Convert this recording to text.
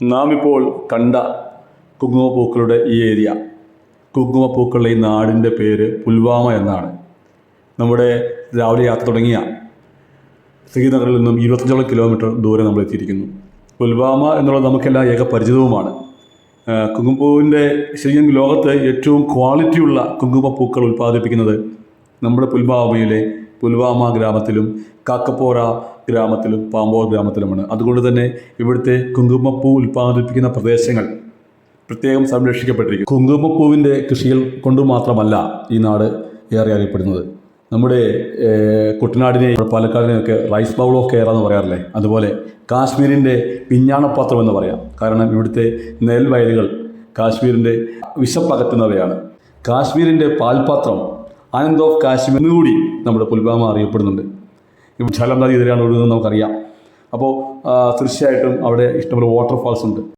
നാം ഇപ്പോൾ കണ്ട കുങ്കുമപ്പൂക്കളുടെ ഈ ഏരിയ, കുങ്കുമപ്പൂക്കളുടെ ഈ നാടിൻ്റെ പേര് പുൽവാമ എന്നാണ്. നമ്മുടെ രാവിലെ യാത്ര തുടങ്ങിയ ശ്രീനഗറിൽ നിന്നും 25 കിലോമീറ്റർ ദൂരെ നമ്മൾ എത്തിയിരിക്കുന്നു. പുൽവാമ എന്നുള്ളത് നമുക്കെല്ലാം ഏകപരിചിതവുമാണ്. കുങ്കുമപ്പൂവിൻ്റെ ശരിക്കും ലോകത്ത് ഏറ്റവും ക്വാളിറ്റിയുള്ള കുങ്കുമപ്പൂക്കൾ ഉൽപ്പാദിപ്പിക്കുന്നത് നമ്മുടെ പുൽവാമയിലെ പുൽവാമ ഗ്രാമത്തിലും കാക്കപ്പോര ഗ്രാമത്തിലും പാമ്പോർ ഗ്രാമത്തിലുമാണ്. അതുകൊണ്ട് തന്നെ ഇവിടുത്തെ കുങ്കുമപ്പൂ ഉൽപ്പാദിപ്പിക്കുന്ന പ്രദേശങ്ങൾ പ്രത്യേകം സംരക്ഷിക്കപ്പെട്ടിരിക്കുന്നു. കുങ്കുമപ്പൂവിൻ്റെ കൃഷികൾ കൊണ്ട് മാത്രമല്ല ഈ നാട് ഏറെ അറിയപ്പെടുന്നത്. നമ്മുടെ കുട്ടനാടിനെ പാലക്കാടിനെയൊക്കെ റൈസ് ബൗൾ ഓഫ് കേരള എന്ന് പറയാറില്ലേ, അതുപോലെ കാശ്മീരിൻ്റെ പിഞ്ഞാണപ്പാത്രം എന്ന് പറയാം. കാരണം ഇവിടുത്തെ നെൽവയലുകൾ കാശ്മീരിൻ്റെ വിശപ്പകറ്റുന്നവയാണ്. കാശ്മീരിൻ്റെ പാൽപാത്രം ആനന്ദ് ഓഫ് കാശ്മീർ എന്നുകൂടി നമ്മുടെ പുൽവാമ അറിയപ്പെടുന്നുണ്ട്. ഝലം നദി ഇതിലാണ് ഒഴുകുന്നത് നമുക്കറിയാം. അപ്പോൾ തീർച്ചയായിട്ടും അവിടെ ഇഷ്ടംപോലെ വാട്ടർഫാൾസ് ഉണ്ട്.